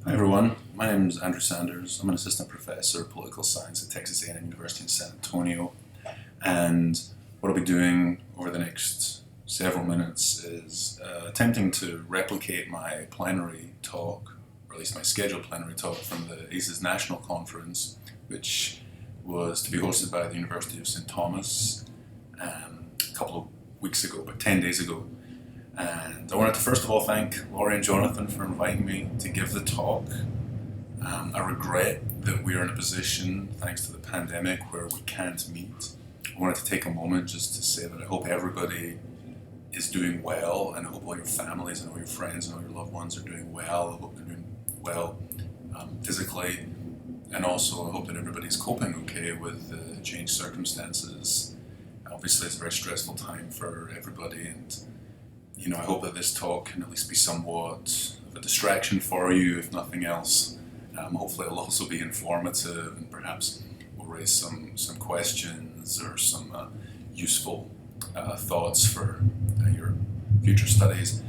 Hi everyone, my name is Andrew Sanders. I'm an assistant professor of political science at Texas A&M University in San Antonio, and what I'll be doing over the next several minutes is attempting to replicate my plenary talk, or at least my scheduled plenary talk from the ACIS National Conference, which was to be hosted by the University of St. Thomas a couple of weeks ago, about 10 days ago. And I wanted to first of all thank Laurie and Jonathan for inviting me to give the talk. I regret that we are in a position, thanks to the pandemic, where we can't meet. I wanted to take a moment just to say that I hope everybody is doing well, and I hope all your families and all your friends and all your loved ones are doing well. I hope they're doing well physically, and also I hope that everybody's coping okay with the changed circumstances. Obviously it's a very stressful time for everybody, and I hope that this talk can at least be somewhat of a distraction for you, if nothing else. Hopefully it'll also be informative, and perhaps we'll raise some questions or some useful thoughts for your future studies.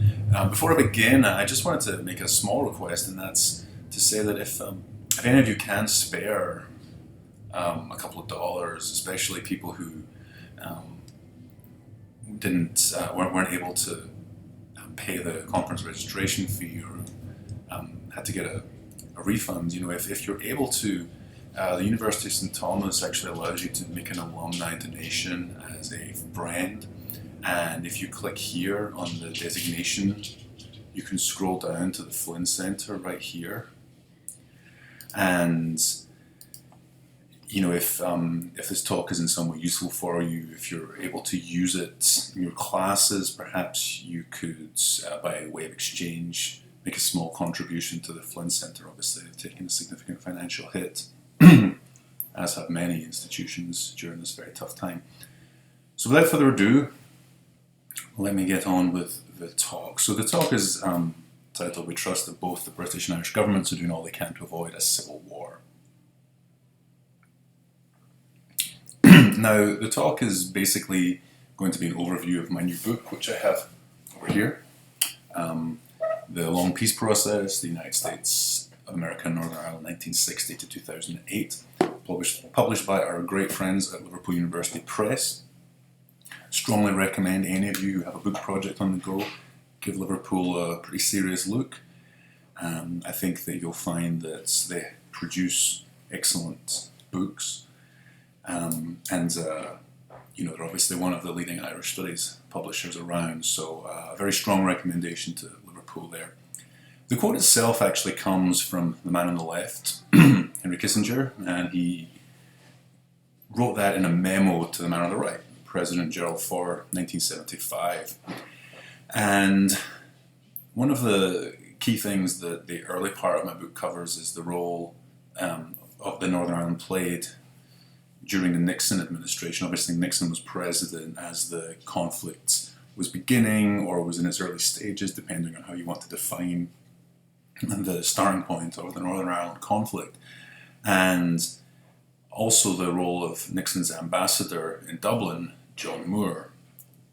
Before I begin, I just wanted to make a small request, and that's to say that if any of you can spare a couple of dollars, especially people who weren't able to pay the conference registration fee, or had to get a refund, if you're able to, the University of St. Thomas actually allows you to make an alumni donation as a brand, and if you click here on the designation, you can scroll down to the Flynn Center right here, and if this talk is in some way useful for you, if you're able to use it in your classes, perhaps you could, by way of exchange, make a small contribution to the Flynn Center. Obviously, they've taken a significant financial hit, as have many institutions during this very tough time. So without further ado, let me get on with the talk. So the talk is titled, "We Trust that Both the British and Irish governments are doing all they can to avoid a civil war." Now, the talk is basically going to be an overview of my new book, which I have over here. The Long Peace Process, the United States of America and Northern Ireland, 1960 to 2008, published by our great friends at Liverpool University Press. Strongly recommend any of you who have a book project on the go, give Liverpool a pretty serious look. I think that you'll find that they produce excellent books. They're obviously one of the leading Irish studies publishers around, so a very strong recommendation to Liverpool there. The quote itself actually comes from the man on the left, Henry Kissinger, and he wrote that in a memo to the man on the right, President Gerald Ford, 1975. And one of the key things that the early part of my book covers is the role of the Northern Ireland played during the Nixon administration. Obviously, Nixon was president as the conflict was beginning, or was in its early stages, depending on how you want to define the starting point of the Northern Ireland conflict. And also the role of Nixon's ambassador in Dublin, John Moore.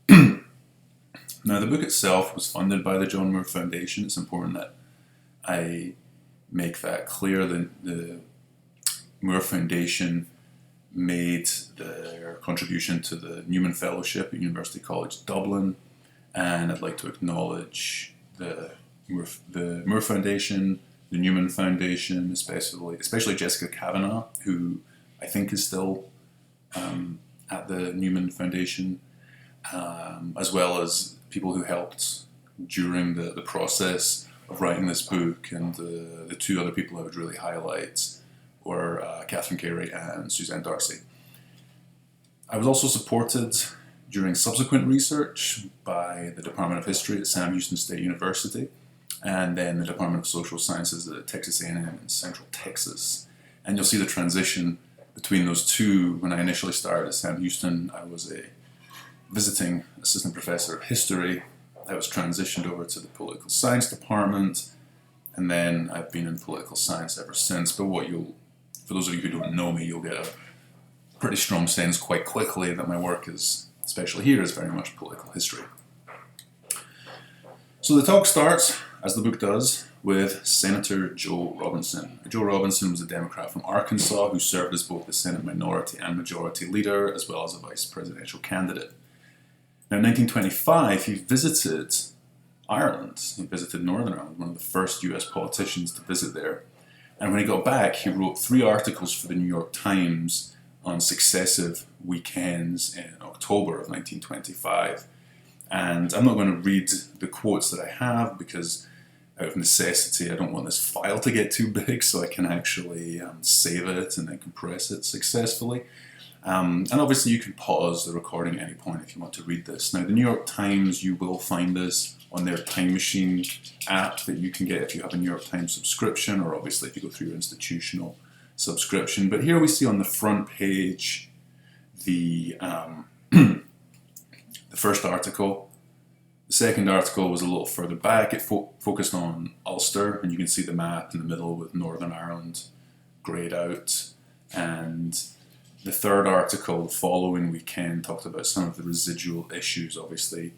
Now, the book itself was funded by the John Moore Foundation. It's important that I make that clear. The Moore Foundation made their contribution to the Newman Fellowship at University College Dublin, and I'd like to acknowledge the Moore Foundation, the Newman Foundation, especially Jessica Kavanagh, who I think is still at the Newman Foundation, as well as people who helped during the process of writing this book, and the two other people I would really highlight were Catherine Carey and Suzanne Darcy. I was also supported during subsequent research by the Department of History at Sam Houston State University, and then the Department of Social Sciences at Texas A&M in Central Texas. And you'll see the transition between those two. When I initially started at Sam Houston, I was a visiting assistant professor of history. I was transitioned over to the political science department, and then I've been in political science ever since. But for those of you who don't know me, you'll get a pretty strong sense quite quickly that my work especially here, is very much political history. So the talk starts as the book does, with Senator Joe Robinson. Joe Robinson was a Democrat from Arkansas who served as both the Senate Minority and Majority Leader, as well as a vice presidential candidate. Now, in 1925, he visited Ireland. He visited Northern Ireland, one of the first US politicians to visit there. And when he got back, he wrote 3 articles for the New York Times on successive weekends in October of 1925. And I'm not going to read the quotes that I have because out of necessity I don't want this file to get too big, so I can actually save it and then compress it successfully. And obviously you can pause the recording at any point if you want to read this. Now, the New York Times, you will find this on their Time Machine app that you can get if you have a New York Times subscription, or obviously if you go through your institutional subscription. But here we see on the front page the the first article. The second article was a little further back. It focused on Ulster, and you can see the map in the middle with Northern Ireland greyed out. And the third article, the following weekend, talked about some of the residual issues. Obviously,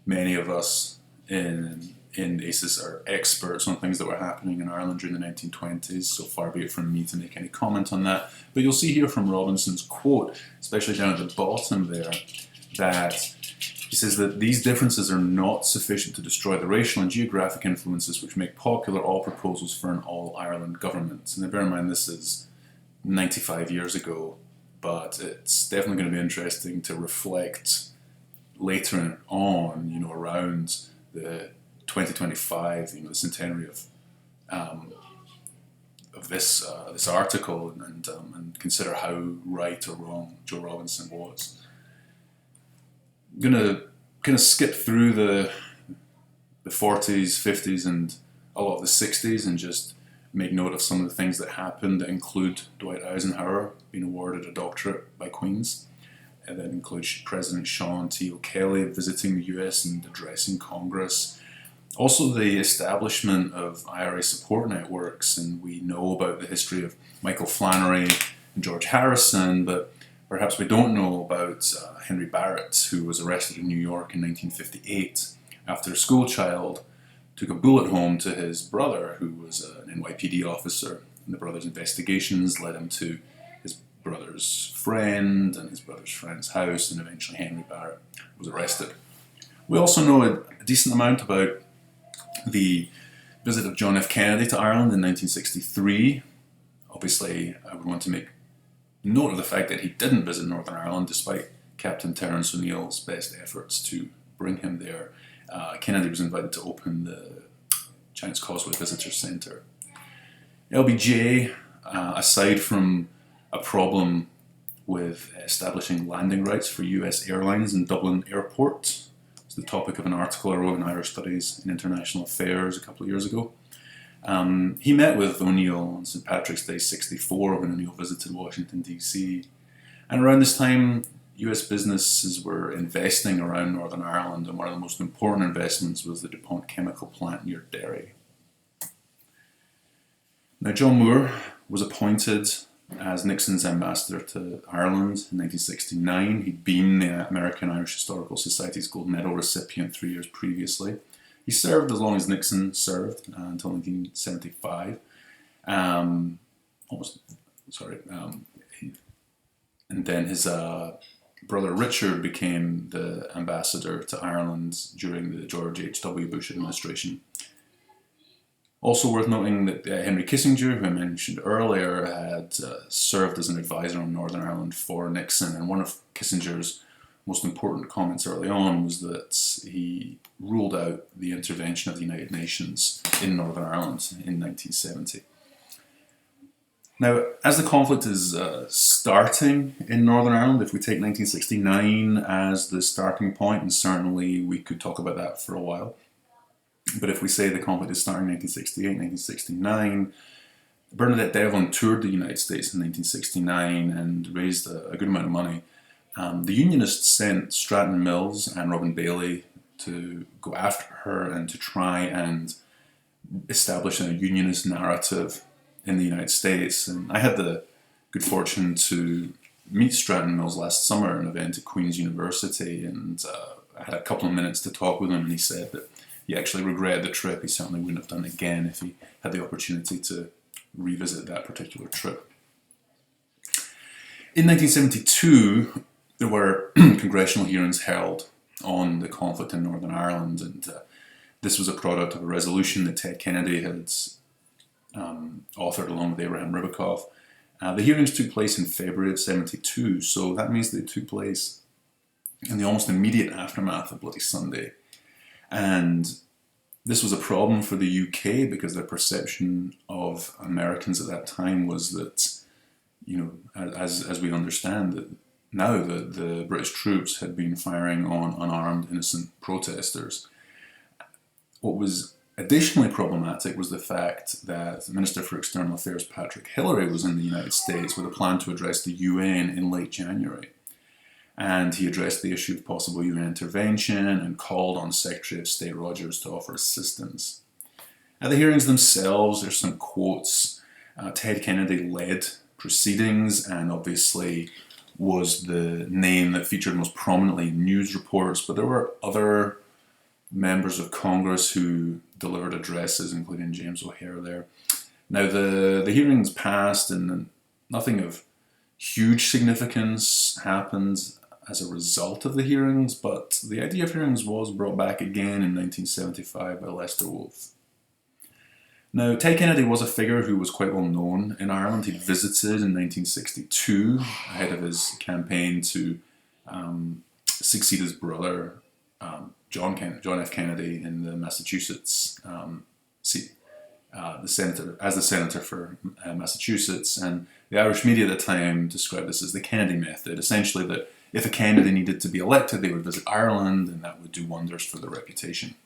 many of us in ACIS are experts on things that were happening in Ireland during the 1920s, so far be it from me to make any comment on that. But you'll see here from Robinson's quote, especially down at the bottom there, that he says that these differences are not sufficient to destroy the racial and geographic influences which make popular all proposals for an all-Ireland government. And bear in mind this is 95 years ago, but it's definitely going to be interesting to reflect later on, around the 2025, the centenary of this article, and consider how right or wrong Joe Robinson was. I'm going to kind of skip through the 40s, 50s, and a lot of the 60s, and just make note of some of the things that happened that include Dwight Eisenhower being awarded a doctorate by Queen's. And that includes President Sean T. O'Kelly visiting the US and addressing Congress. Also the establishment of IRA support networks, and we know about the history of Michael Flannery and George Harrison, but perhaps we don't know about Henry Barrett, who was arrested in New York in 1958 after a schoolchild took a bullet home to his brother, who was an NYPD officer. And the brother's investigations led him to his brother's friend and his brother's friend's house, and eventually Henry Barrett was arrested. We also know a decent amount about the visit of John F. Kennedy to Ireland in 1963. Obviously, I would want to make note of the fact that he didn't visit Northern Ireland, despite Captain Terence O'Neill's best efforts to bring him there. Kennedy was invited to open the Giant's Causeway Visitor Centre. LBJ, aside from a problem with establishing landing rights for US airlines in Dublin Airport, it's the topic of an article I wrote in Irish Studies and International Affairs a couple of years ago. He met with O'Neill on St. Patrick's Day '64 when O'Neill visited Washington, D.C. And around this time, US businesses were investing around Northern Ireland, and one of the most important investments was the DuPont chemical plant near Derry. Now, John Moore was appointed as Nixon's ambassador to Ireland in 1969. He'd been the American Irish Historical Society's Gold Medal recipient 3 years previously. He served as long as Nixon served, until 1975. And then his brother Richard became the ambassador to Ireland during the George H.W. Bush administration. Also worth noting that Henry Kissinger, who I mentioned earlier, had served as an advisor on Northern Ireland for Nixon, and one of Kissinger's most important comments early on was that he ruled out the intervention of the United Nations in Northern Ireland in 1970. Now, as the conflict is starting in Northern Ireland, if we take 1969 as the starting point, and certainly we could talk about that for a while, but if we say the conflict is starting in 1968, 1969, Bernadette Devlin toured the United States in 1969 and raised a good amount of money. The Unionists sent Stratton Mills and Robin Bailey to go after her and to try and establish a unionist narrative in the United States. And I had the good fortune to meet Stratton Mills last summer at an event at Queen's University, and I had a couple of minutes to talk with him, and he said that he actually regretted the trip. He certainly wouldn't have done it again if he had the opportunity to revisit that particular trip. In 1972, there were congressional hearings held on the conflict in Northern Ireland, and this was a product of a resolution that Ted Kennedy had authored along with Abraham Ribicoff. The hearings took place in February of '72, so that means they took place in the almost immediate aftermath of Bloody Sunday. And this was a problem for the UK because their perception of Americans at that time was that, you know, as we understand it now, that the British troops had been firing on unarmed, innocent protesters. What was additionally problematic was the fact that the Minister for External Affairs, Patrick Hillary, was in the United States with a plan to address the UN in late January. And he addressed the issue of possible UN intervention and called on Secretary of State Rogers to offer assistance. At the hearings themselves, there's some quotes. Ted Kennedy led proceedings and obviously was the name that featured most prominently in news reports, but there were other members of Congress who delivered addresses, including James O'Hare there. Now the hearings passed and nothing of huge significance happened as a result of the hearings, but the idea of hearings was brought back again in 1975 by Lester Wolfe. Now, Ted Kennedy was a figure who was quite well known in Ireland. He'd visited in 1962 ahead of his campaign to succeed his brother, John F. Kennedy, in the Massachusetts seat, as the senator for Massachusetts. And the Irish media at the time described this as the Kennedy method, essentially that if a Kennedy needed to be elected, they would visit Ireland, and that would do wonders for their reputation.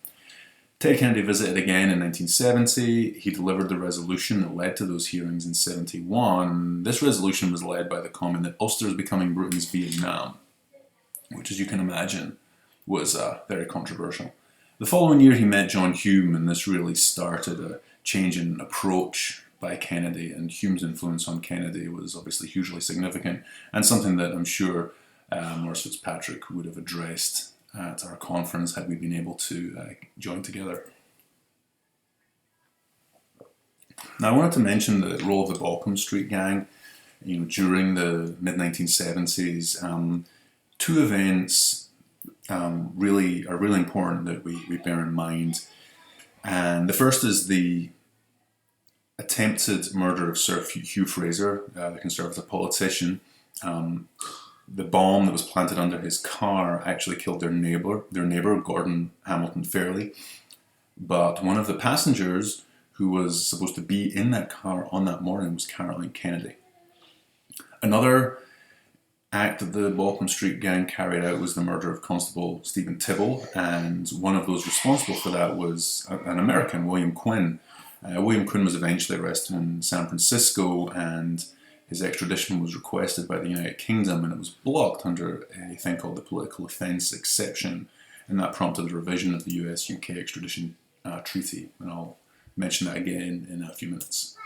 Ted Kennedy visited again in 1970. He delivered the resolution that led to those hearings in '71. This resolution was led by the comment that Ulster is becoming Britain's Vietnam, which, as you can imagine, was very controversial. The following year, he met John Hume, and this really started a change in approach by Kennedy, and Hume's influence on Kennedy was obviously hugely significant, and something that I'm sure Maurice Fitzpatrick would have addressed at our conference had we been able to join together. Now, I wanted to mention the role of the Balcombe Street Gang. You know, during the mid-1970s, two events are really important that we bear in mind. And the first is the attempted murder of Sir Hugh Fraser, the Conservative politician. The bomb that was planted under his car actually killed their neighbour, Gordon Hamilton Fairley. But one of the passengers who was supposed to be in that car on that morning was Caroline Kennedy. Another act that the Balcombe Street Gang carried out was the murder of Constable Stephen Tibble, and one of those responsible for that was an American, William Quinn. William Quinn was eventually arrested in San Francisco, and his extradition was requested by the United Kingdom, and it was blocked under a thing called the political offence exception, and that prompted the revision of the US-UK extradition treaty, and I'll mention that again in a few minutes.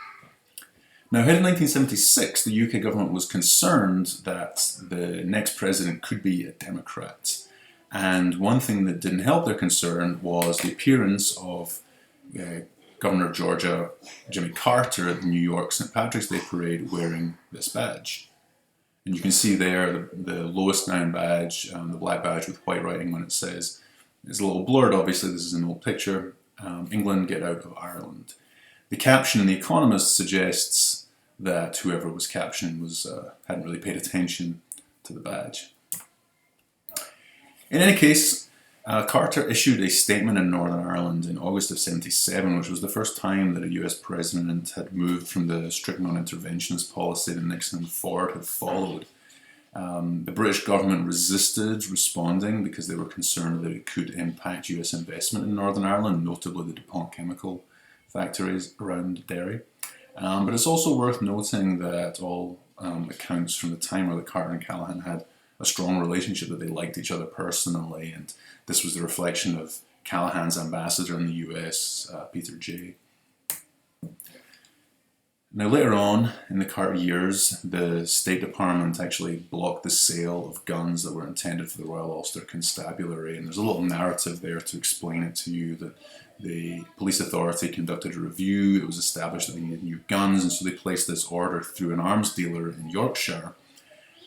Now, ahead in 1976, the UK government was concerned that the next president could be a Democrat, and one thing that didn't help their concern was the appearance of Governor of Georgia, Jimmy Carter, at the New York St. Patrick's Day Parade wearing this badge. And you can see there the lowest down badge, the black badge with white writing on it says, it's a little blurred, obviously, this is an old picture, England, get out of Ireland. The caption in The Economist suggests that whoever was captioning hadn't really paid attention to the badge. In any case, Carter issued a statement in Northern Ireland in August of '77, which was the first time that a US president had moved from the strict non-interventionist policy that Nixon and Ford had followed. The British government resisted responding because they were concerned that it could impact US investment in Northern Ireland, notably the DuPont chemical factories around Derry. But it's also worth noting that all accounts from the time where the Carter and Callaghan had a strong relationship, that they liked each other personally, and this was the reflection of Callaghan's ambassador in the US, Peter Jay. Now later on in the Carter years, the State Department actually blocked the sale of guns that were intended for the Royal Ulster Constabulary, and there's a little narrative there to explain it to you that the police authority conducted a review. It was established that they needed new guns, and so they placed this order through an arms dealer in Yorkshire.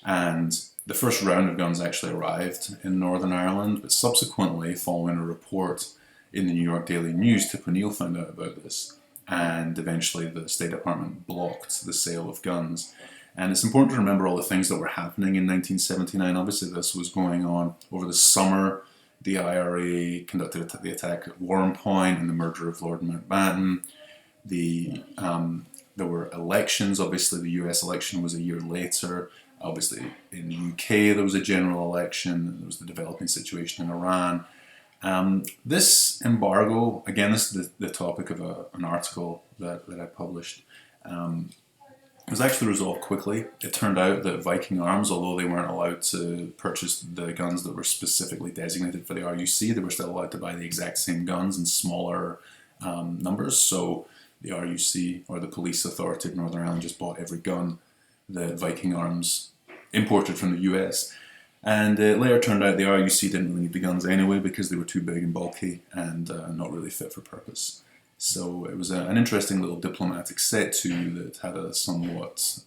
And the first round of guns actually arrived in Northern Ireland, but subsequently, following a report in the New York Daily News, Tip O'Neill found out about this, and eventually the State Department blocked the sale of guns. And it's important to remember all the things that were happening in 1979. Obviously, this was going on over the summer. The IRA conducted the attack at Warren Point and the murder of Lord Mountbatten. There were elections. Obviously, the US election was a year later. Obviously, in the UK, there was a general election. There was the developing situation in Iran. This embargo, again, this is the topic of an article that I published, was actually resolved quickly. It turned out that Viking Arms, although they weren't allowed to purchase the guns that were specifically designated for the RUC, they were still allowed to buy the exact same guns in smaller numbers. So the RUC, or the Police Authority of Northern Ireland, just bought every gun that Viking Arms imported from the US. And it later turned out the RUC didn't really need the guns anyway because they were too big and bulky and not really fit for purpose. So it was an interesting little diplomatic set-to that had a somewhat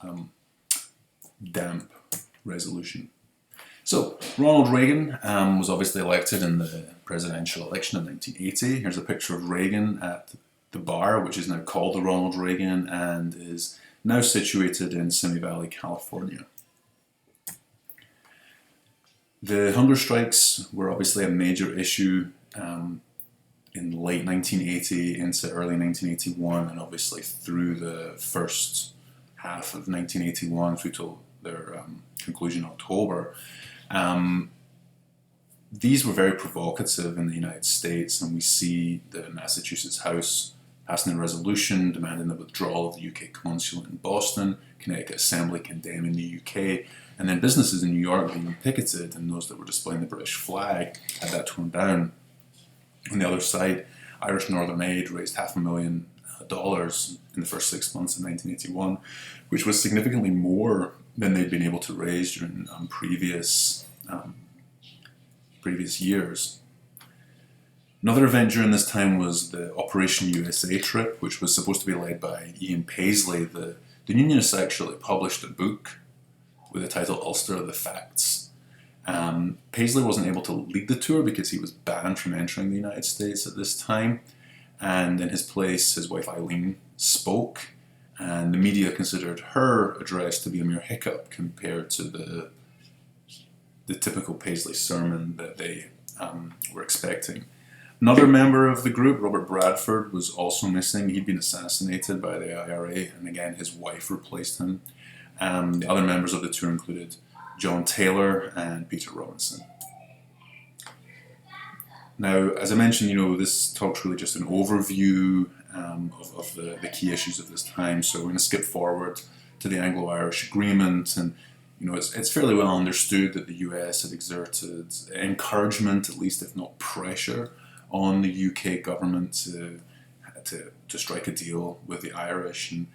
damp resolution. So Ronald Reagan was obviously elected in the presidential election in 1980. Here's a picture of Reagan at the bar, which is now called the Ronald Reagan and is now situated in Simi Valley, California. The hunger strikes were obviously a major issue in late 1980 into early 1981, and obviously through the first half of 1981 through till their conclusion in October. These were very provocative in the United States, and we see the Massachusetts House passing a resolution demanding the withdrawal of the UK consulate in Boston, Connecticut Assembly condemning the UK, and then businesses in New York being picketed, and those that were displaying the British flag had that torn down. On the other side, Irish Northern Aid raised $500,000 in the first 6 months of 1981, which was significantly more than they'd been able to raise during previous years. Another event during this time was the Operation USA trip, which was supposed to be led by Ian Paisley. The Unionists actually published a book with the title Ulster: The Facts. Paisley wasn't able to lead the tour because he was banned from entering the United States at this time, and in his place his wife Eileen spoke, and the media considered her address to be a mere hiccup compared to the typical Paisley sermon that they were expecting. Another member of the group, Robert Bradford, was also missing. He'd been assassinated by the IRA, and again his wife replaced him. The other members of the tour included John Taylor and Peter Robinson. Now, as I mentioned, this talk's really just an overview of the key issues of this time, so we're going to skip forward to the Anglo-Irish Agreement, and it's fairly well understood that the US had exerted encouragement, at least if not pressure, on the UK government to strike a deal with the Irish. And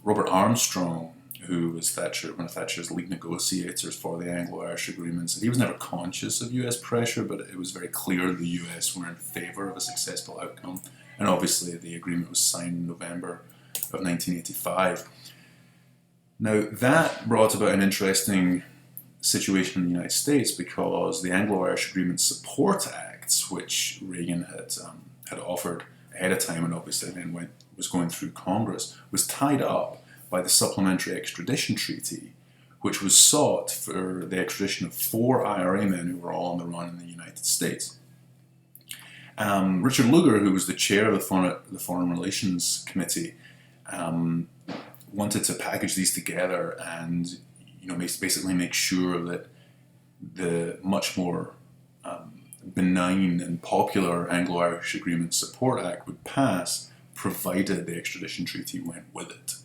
Robert Armstrong, who was one of Thatcher's lead negotiators for the Anglo-Irish Agreement, said he was never conscious of US pressure, but it was very clear that the US were in favour of a successful outcome. And obviously the agreement was signed in November of 1985. Now that brought about an interesting situation in the United States because the Anglo-Irish Agreement Support Acts, which Reagan had offered ahead of time and obviously then was going through Congress, was tied up by the Supplementary Extradition Treaty, which was sought for the extradition of 4 IRA men who were all on the run in the United States. Richard Lugar, who was the chair of the Foreign Relations Committee, wanted to package these together and basically make sure that the much more benign and popular Anglo-Irish Agreement Support Act would pass, provided the extradition treaty went with it.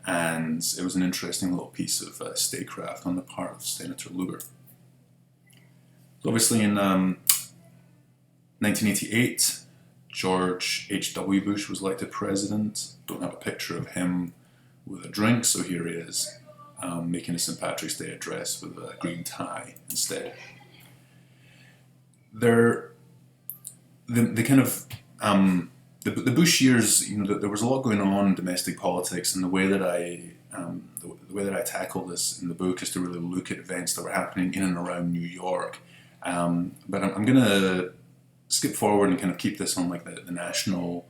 And it was an interesting little piece of statecraft on the part of Senator Lugar. So obviously in 1988, George H.W. Bush was elected president. Don't have a picture of him with a drink, so here he is making a St. Patrick's Day address with a green tie instead. The Bush years, there was a lot going on in domestic politics, and the way that I tackle this in the book is to really look at events that were happening in and around New York. But I'm going to skip forward and kind of keep this on like the national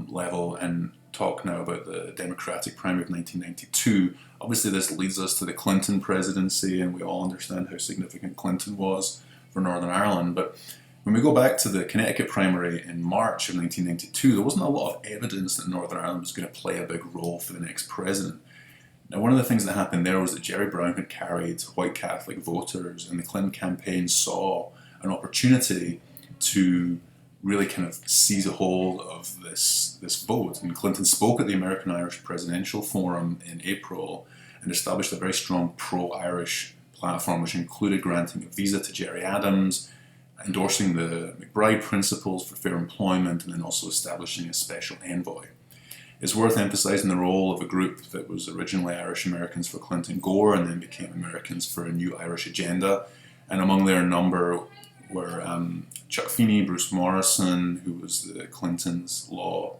level and talk now about the Democratic primary of 1992. Obviously, this leads us to the Clinton presidency, and we all understand how significant Clinton was for Northern Ireland. But when we go back to the Connecticut primary in March of 1992, there wasn't a lot of evidence that Northern Ireland was going to play a big role for the next president. Now, one of the things that happened there was that Jerry Brown had carried white Catholic voters, and the Clinton campaign saw an opportunity to really kind of seize a hold of this vote. And Clinton spoke at the American Irish Presidential Forum in April and established a very strong pro-Irish platform, which included granting a visa to Gerry Adams, endorsing the McBride principles for fair employment, and then also establishing a special envoy. It's worth emphasizing the role of a group that was originally Irish Americans for Clinton Gore and then became Americans for a New Irish Agenda. And among their number were Chuck Feeney, Bruce Morrison, who was the Clinton's law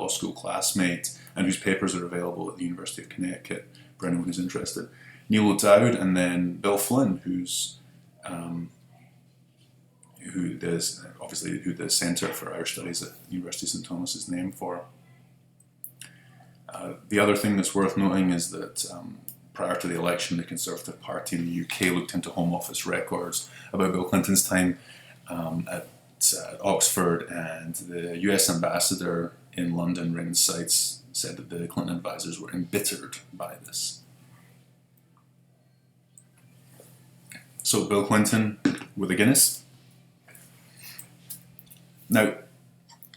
school classmate, and whose papers are available at the University of Connecticut for anyone who's interested. Neil O'Dowd, and then Bill Flynn, who the Centre for Irish Studies at the University of St Thomas is named for. The other thing that's worth noting is that prior to the election, the Conservative Party in the UK looked into Home Office records about Bill Clinton's time at Oxford, and the US ambassador in London, Raymond Seitz, said that the Clinton advisors were embittered by this. So Bill Clinton with a Guinness. Now,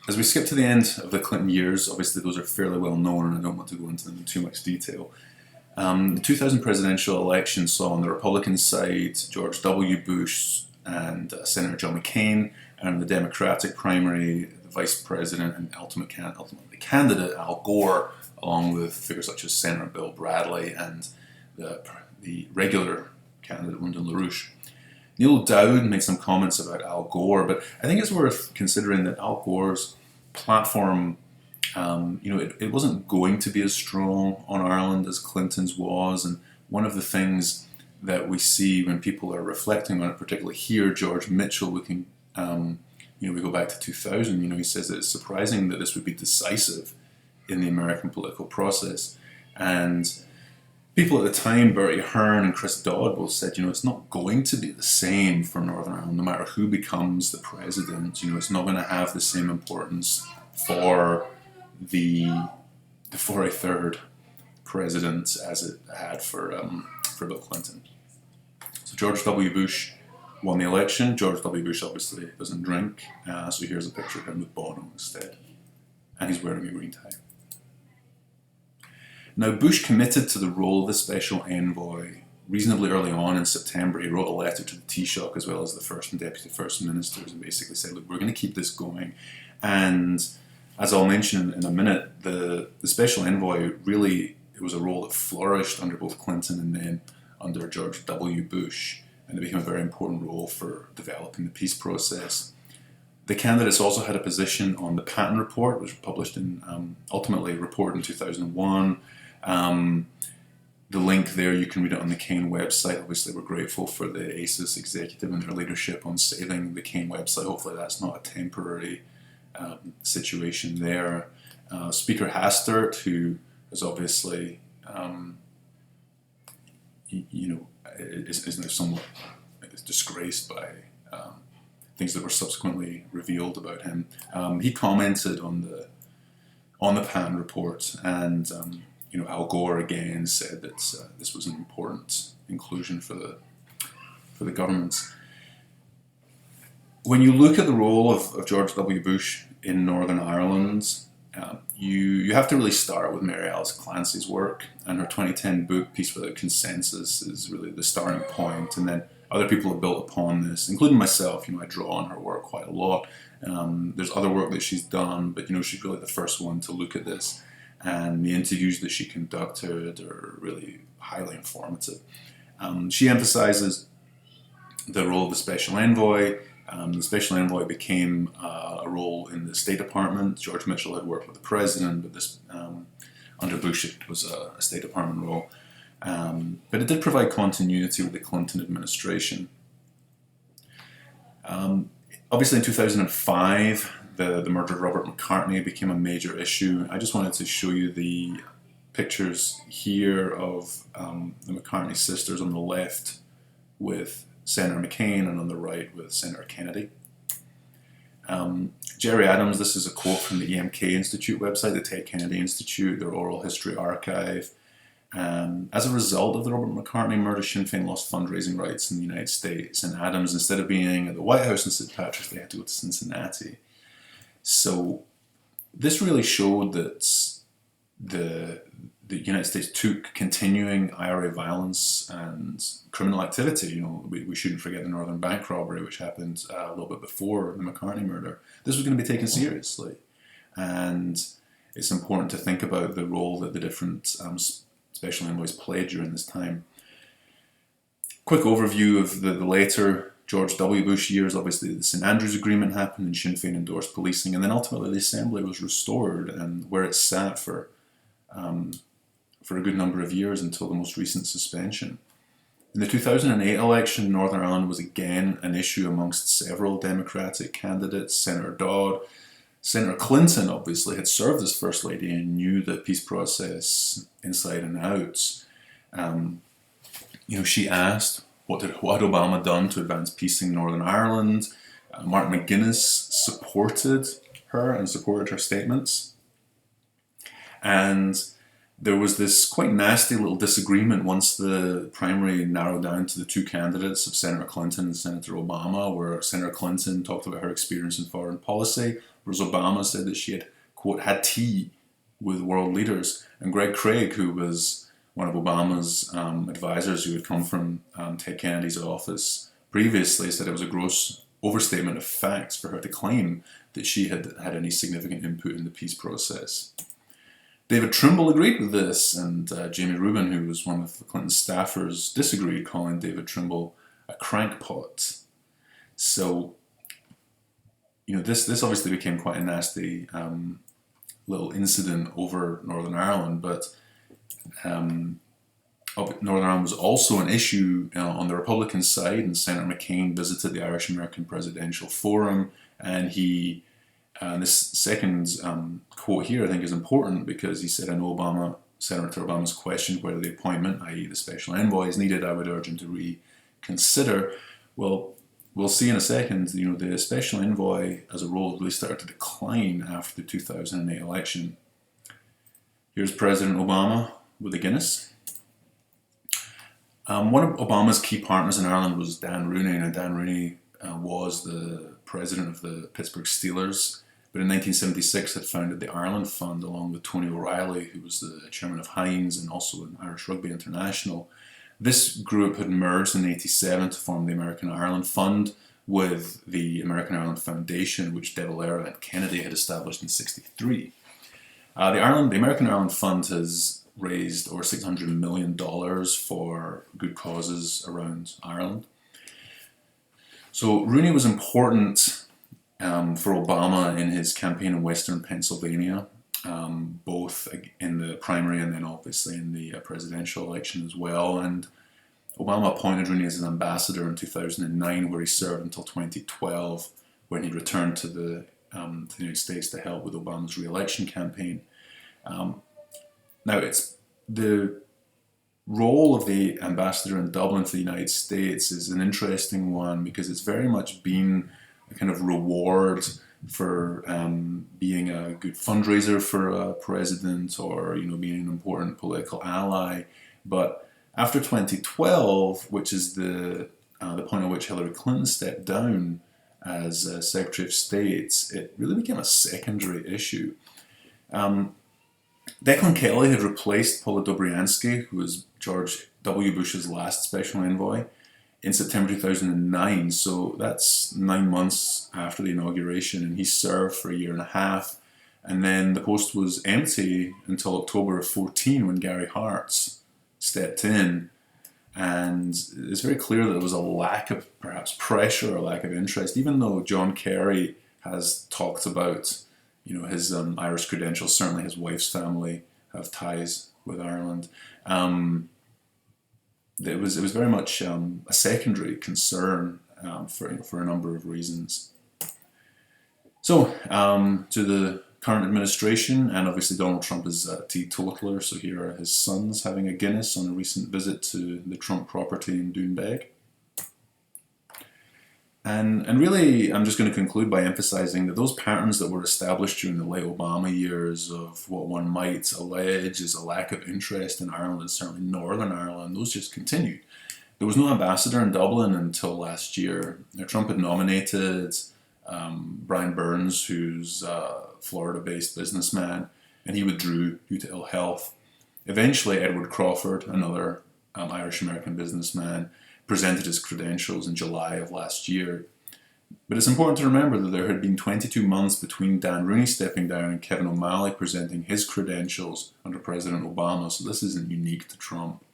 as we skip to the end of the Clinton years, obviously those are fairly well known and I don't want to go into them in too much detail. The 2000 presidential election saw on the Republican side George W. Bush and Senator John McCain, and in the Democratic primary, the Vice President and ultimately candidate Al Gore, along with figures such as Senator Bill Bradley and the regular candidate Lyndon LaRouche. Neil O'Dowd made some comments about Al Gore, but I think it's worth considering that Al Gore's platform, it wasn't going to be as strong on Ireland as Clinton's was, and one of the things that we see when people are reflecting on it, particularly here, George Mitchell, we go back to 2000, he says that it's surprising that this would be decisive in the American political process. And people at the time, Bertie Ahern and Chris Dodd, both said, it's not going to be the same for Northern Ireland, no matter who becomes the president. It's not going to have the same importance for for a third president as it had for Bill Clinton. So George W. Bush won the election. George W. Bush obviously doesn't drink, so here's a picture of him with Bono instead, and he's wearing a green tie. Now, Bush committed to the role of the special envoy reasonably early on in September. He wrote a letter to the Taoiseach as well as the First and Deputy First Ministers and basically said, look, we're going to keep this going. And as I'll mention in a minute, the special envoy really, it was a role that flourished under both Clinton and then under George W. Bush, and it became a very important role for developing the peace process. The candidates also had a position on the Patton Report, which was published in, ultimately, a report in 2001. The link there, you can read it on the Kane website. Obviously, we're grateful for the ACIS executive and their leadership on saving the Kane website. Hopefully that's not a temporary situation there. Speaker Hastert, who is obviously, is now somewhat disgraced by things that were subsequently revealed about him. He commented on the Patton Report, and Al Gore again said that this was an important inclusion for the governments. When you look at the role of George W. Bush in Northern Ireland, you have to really start with Mary Alice Clancy's work, and her 2010 book, Peace Without Consensus, is really the starting point, and then other people have built upon this, including myself. I draw on her work quite a lot. There's other work that she's done, but she's really the first one to look at this. and the interviews that she conducted are really highly informative. She emphasizes the role of the special envoy. The special envoy became a role in the State Department. George Mitchell had worked with the president, but this under Bush it was a State Department role. But it did provide continuity with the Clinton administration. Obviously in 2005, the murder of Robert McCartney became a major issue. I just wanted to show you the pictures here of the McCartney sisters on the left with Senator McCain and on the right with Senator Kennedy. Jerry Adams, this is a quote from the EMK Institute website, the Ted Kennedy Institute, their oral history archive. As a result of the Robert McCartney murder, Sinn Féin lost fundraising rights in the United States, and Adams, instead of being at the White House in St. Patrick's Day, had to go to Cincinnati. So this really showed that the United States took continuing IRA violence and criminal activity. You know, we shouldn't forget the Northern Bank robbery, which happened a little bit before the McCartney murder. This was going to be taken seriously, and it's important to think about the role that the different special envoys played during this time. Quick overview of the later George W. Bush years. Obviously, the St. Andrews Agreement happened, and Sinn Féin endorsed policing, and then ultimately the Assembly was restored, and where it sat for a good number of years until the most recent suspension. In the 2008 election, Northern Ireland was again an issue amongst several Democratic candidates. Senator Dodd, Senator Clinton obviously had served as First Lady and knew the peace process inside and out. She asked, what had Obama done to advance peace in Northern Ireland? Mark McGuinness supported her and supported her statements. And there was this quite nasty little disagreement once the primary narrowed down to the two candidates of Senator Clinton and Senator Obama, where Senator Clinton talked about her experience in foreign policy, whereas Obama said that she had, quote, had tea with world leaders. And Greg Craig, who was one of Obama's advisors who had come from Ted Kennedy's office previously, said it was a gross overstatement of facts for her to claim that she had had any significant input in the peace process. David Trimble agreed with this, and Jamie Rubin, who was one of the Clinton staffers, disagreed, calling David Trimble a crankpot. So, this obviously became quite a nasty little incident over Northern Ireland, but Northern Ireland was also an issue on the Republican side, and Senator McCain visited the Irish American Presidential Forum, and he this second quote here I think is important because he said, I know Senator Obama's questioned whether the appointment, i.e. the special envoy, is needed. I would urge him to reconsider. Well, we'll see in a second, the special envoy as a role really started to decline after the 2008 election. Here's President Obama with a Guinness. One of Obama's key partners in Ireland was Dan Rooney. Now, Dan Rooney was the president of the Pittsburgh Steelers, but in 1976 had founded the Ireland Fund along with Tony O'Reilly, who was the chairman of Heinz and also an Irish Rugby International. This group had merged in 1987 to form the American Ireland Fund with the American Ireland Foundation, which De Valera and Kennedy had established in 1963. The American Ireland Fund has raised over $600 million for good causes around Ireland. So Rooney was important for Obama in his campaign in Western Pennsylvania, both in the primary and then obviously in the presidential election as well. And Obama appointed Rooney as an ambassador in 2009, where he served until 2012, when he returned to the United States to help with Obama's re-election campaign. Now, it's the role of the ambassador in Dublin for the United States is an interesting one because it's very much been a kind of reward for being a good fundraiser for a president or being an important political ally. But after 2012, which is the point at which Hillary Clinton stepped down as Secretary of State, it really became a secondary issue. Declan Kelly had replaced Paula Dobriansky, who was George W. Bush's last special envoy, in September 2009. So that's 9 months after the inauguration, and he served for a year and a half. And then the post was empty until October of 14 when Gary Hart stepped in. And it's very clear that there was a lack of perhaps pressure or lack of interest, even though John Kerry has talked about, his Irish credentials. Certainly his wife's family have ties with Ireland. It was very much a secondary concern for a number of reasons. So to the current administration, and obviously Donald Trump is a teetotaler, so here are his sons having a Guinness on a recent visit to the Trump property in Doonbeg. And really, I'm just going to conclude by emphasizing that those patterns that were established during the late Obama years of what one might allege is a lack of interest in Ireland, and certainly Northern Ireland, those just continued. There was no ambassador in Dublin until last year. Trump had nominated Brian Burns, who's a Florida-based businessman, and he withdrew due to ill health. Eventually, Edward Crawford, another Irish-American businessman, presented his credentials in July of last year. But it's important to remember that there had been 22 months between Dan Rooney stepping down and Kevin O'Malley presenting his credentials under President Obama, so this isn't unique to Trump.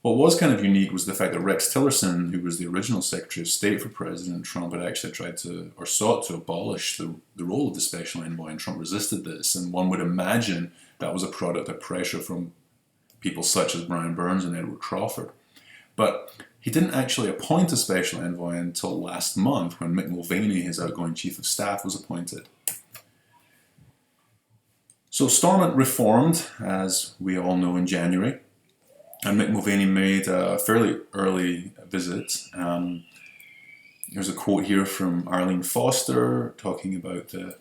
What was kind of unique was the fact that Rex Tillerson, who was the original Secretary of State for President Trump, had actually tried to, or sought to, abolish the role of the Special Envoy, and Trump resisted this. And one would imagine that was a product of pressure from people such as Brian Burns and Edward Crawford. But he didn't actually appoint a Special Envoy until last month when Mick Mulvaney, his outgoing Chief of Staff, was appointed. So Stormont reformed, as we all know, in January. And Mick Mulvaney made a fairly early visit. There's a quote here from Arlene Foster talking about the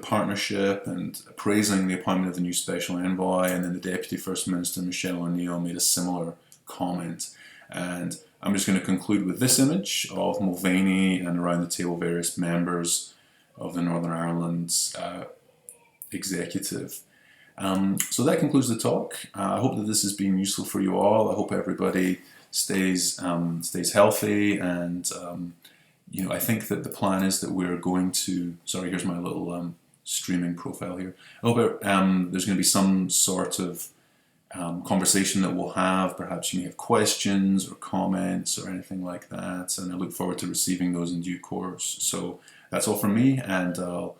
partnership and praising the appointment of the new Special Envoy, and then the Deputy First Minister Michelle O'Neill made a similar comment. And I'm just going to conclude with this image of Mulvaney and around the table various members of the Northern Ireland executive. So that concludes the talk. I hope that this has been useful for you all. I hope everybody stays healthy, and I think that the plan is that we're going to. Sorry, here's my little streaming profile here. I hope there's going to be some sort of conversation that we'll have. Perhaps you may have questions or comments or anything like that, and I look forward to receiving those in due course. So that's all from me, and I'll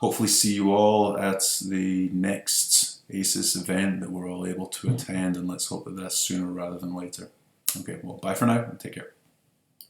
hopefully see you all at the next ACIS event that we're all able to attend, and let's hope that that's sooner rather than later. Okay, well, bye for now, and take care.